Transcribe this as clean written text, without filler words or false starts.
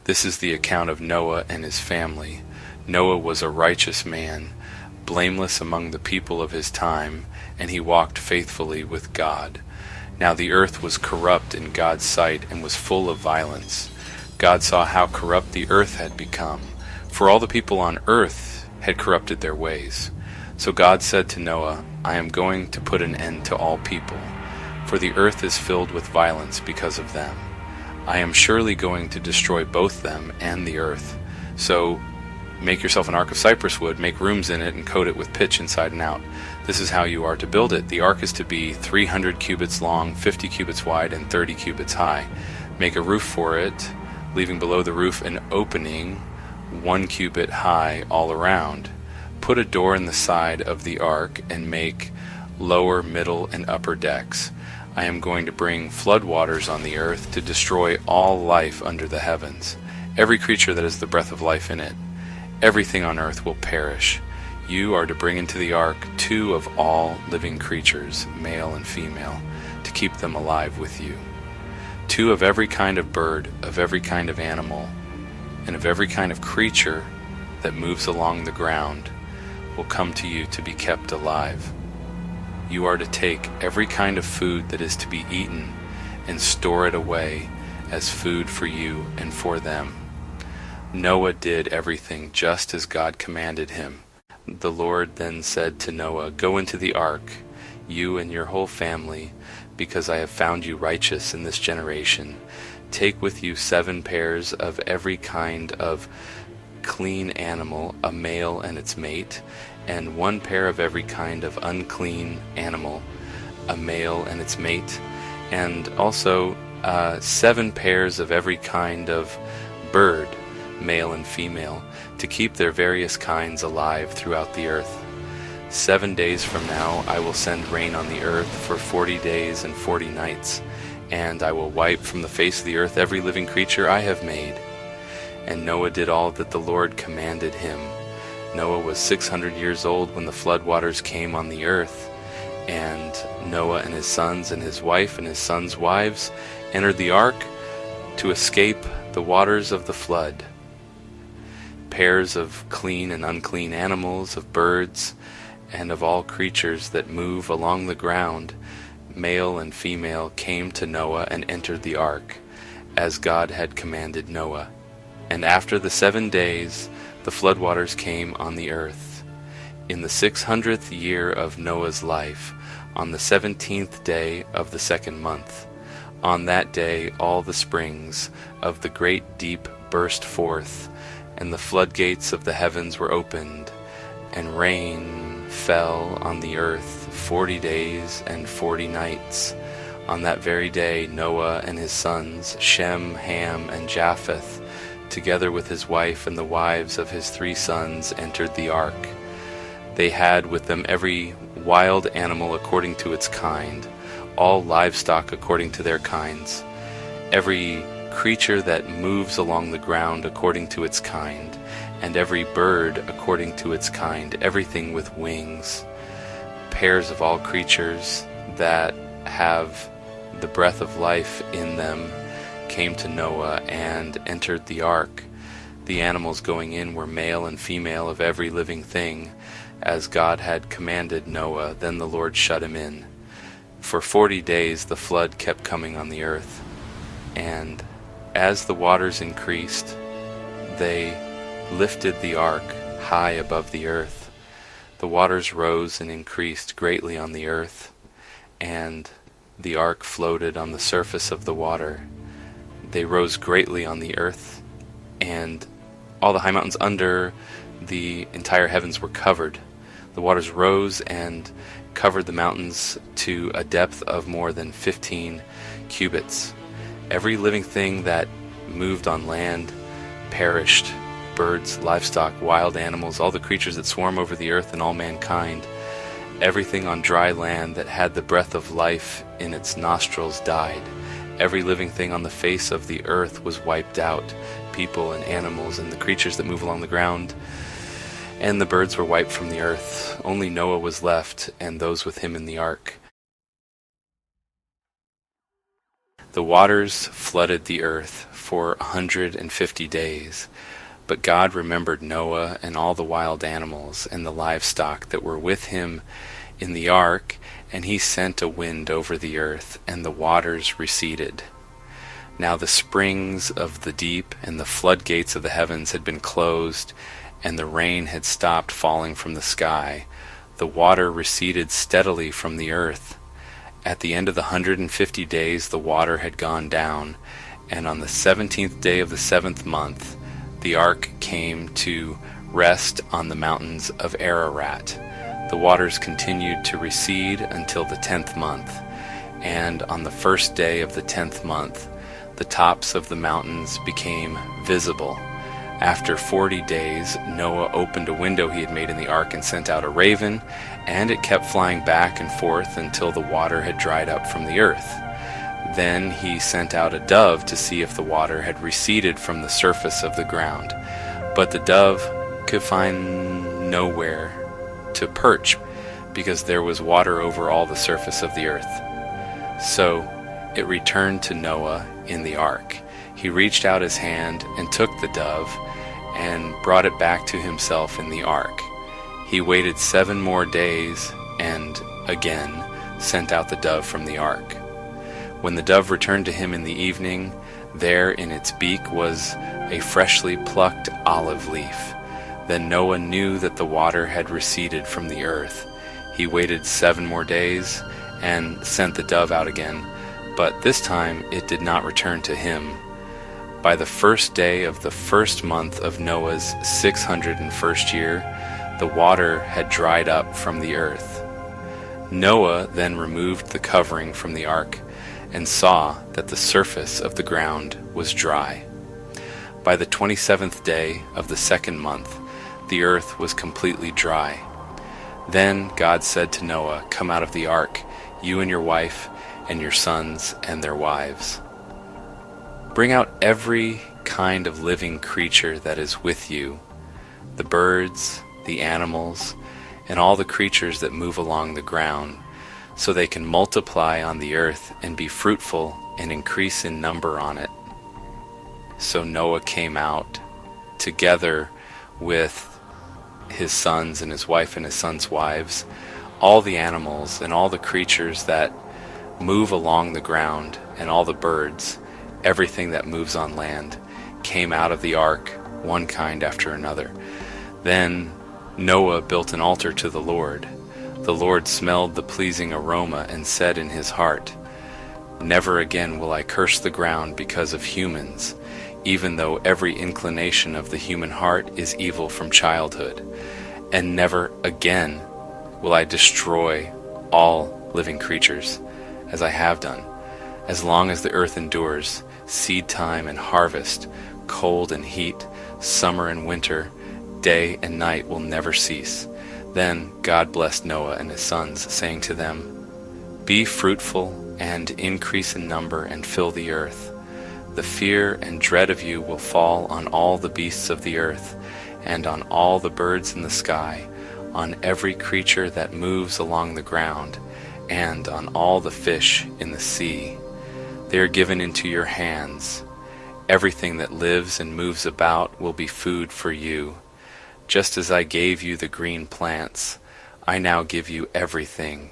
This is the account of Noah and his family. Noah was a righteous man, blameless among the people of his time, and he walked faithfully with God. Now the earth was corrupt in God's sight and was full of violence. God saw how corrupt the earth had become, for all the people on earth had corrupted their ways. So God said to Noah, I am going to put an end to all people, for the earth is filled with violence because of them. I am surely going to destroy both them and the earth. So make yourself an ark of cypress wood, make rooms in it, and coat it with pitch inside and out. This is how you are to build it. The ark is to be 300 cubits long, 50 cubits wide, and 30 cubits high. Make a roof for it, leaving below the roof an opening 1 cubit high all around. Put a door in the side of the ark and make lower, middle, and upper decks. I am going to bring flood waters on the earth to destroy all life under the heavens, every creature that has the breath of life in it. Everything on earth will perish. You are to bring into the ark 2 of all living creatures, male and female, to keep them alive with you. 2 of every kind of bird, of every kind of animal, and of every kind of creature that moves along the ground will come to you to be kept alive. You are to take every kind of food that is to be eaten and store it away as food for you and for them. Noah did everything just as God commanded him. The Lord then said to Noah, Go into the ark, you and your whole family, because I have found you righteous in this generation. Take with you 7 pairs of every kind of clean animal, a male and its mate, and 1 pair of every kind of unclean animal, a male and its mate, and also 7 pairs of every kind of bird, male and female, to keep their various kinds alive throughout the earth. 7 days from now I will send rain on the earth for 40 days and 40 nights, and I will wipe from the face of the earth every living creature I have made. And Noah did all that the Lord commanded him. Noah was 600 years old when the flood waters came on the earth, and Noah and his sons and his wife and his sons' wives entered the ark to escape the waters of the flood. Pairs of clean and unclean animals, of birds, and of all creatures that move along the ground, male and female, came to Noah and entered the ark, as God had commanded Noah. And after the 7 days, the floodwaters came on the earth. In the 600th year of Noah's life, on the 17th day of the 2nd month, on that day all the springs of the great deep burst forth, and the floodgates of the heavens were opened, and rain fell on the earth 40 days and 40 nights. On that very day Noah and his sons, Shem, Ham, and Japheth, together with his wife and the wives of his 3 sons, entered the ark. They had with them every wild animal according to its kind, all livestock according to their kinds, every creature that moves along the ground according to its kind, and every bird according to its kind, everything with wings. Pairs of all creatures that have the breath of life in them came to Noah and entered the ark. The animals going in were male and female of every living thing, as God had commanded Noah. Then the Lord shut him in. For 40 days the flood kept coming on the earth, and as the waters increased, they lifted the ark high above the earth. The waters rose and increased greatly on the earth, and the ark floated on the surface of the water. They rose greatly on the earth, and all the high mountains under the entire heavens were covered. The waters rose and covered the mountains to a depth of more than 15 cubits. Every living thing that moved on land perished: birds, livestock, wild animals, all the creatures that swarm over the earth, and all mankind. Everything on dry land that had the breath of life in its nostrils died. Every living thing on the face of the earth was wiped out, people and animals and the creatures that move along the ground, and the birds were wiped from the earth. Only Noah was left, and those with him in the ark. The waters flooded the earth for 150 days. But God remembered Noah and all the wild animals and the livestock that were with him in the ark, and he sent a wind over the earth, and the waters receded. Now the springs of the deep and the floodgates of the heavens had been closed, and the rain had stopped falling from the sky. The water receded steadily from the earth. At the end of the 150 days the water had gone down, and on the 17th day of the 7th month the ark came to rest on the mountains of Ararat. The waters continued to recede until the 10th month, and on the first day of the 10th month the tops of the mountains became visible. After 40 days, Noah opened a window he had made in the ark and sent out a raven, and it kept flying back and forth until the water had dried up from the earth. Then he sent out a dove to see if the water had receded from the surface of the ground. But the dove could find nowhere to perch, because there was water over all the surface of the earth. So it returned to Noah in the ark. He reached out his hand and took the dove and brought it back to himself in the ark. He waited 7 more days and again sent out the dove from the ark. When the dove returned to him in the evening, there in its beak was a freshly plucked olive leaf. Then Noah knew that the water had receded from the earth. He waited 7 more days and sent the dove out again, but this time it did not return to him. By the first day of the 1st month of Noah's 601st year, the water had dried up from the earth. Noah then removed the covering from the ark and saw that the surface of the ground was dry. By the 27th day of the 2nd month, the earth was completely dry. Then God said to Noah, "Come out of the ark, you and your wife and your sons and their wives. Bring out every kind of living creature that is with you, the birds, the animals, and all the creatures that move along the ground, so they can multiply on the earth and be fruitful and increase in number on it." So Noah came out together with his sons and his wife and his sons' wives, all the animals and all the creatures that move along the ground, and all the birds, everything that moves on land, came out of the ark, one kind after another. Then Noah built an altar to the Lord. The Lord smelled the pleasing aroma and said in his heart, "Never again will I curse the ground because of humans, even though every inclination of the human heart is evil from childhood. And never again will I destroy all living creatures, as I have done. As long as the earth endures, seed time and harvest, cold and heat, summer and winter, day and night will never cease." Then God blessed Noah and his sons, saying to them, "Be fruitful and increase in number and fill the earth. The fear and dread of you will fall on all the beasts of the earth, and on all the birds in the sky, on every creature that moves along the ground, and on all the fish in the sea. They are given into your hands. Everything that lives and moves about will be food for you. Just as I gave you the green plants, I now give you everything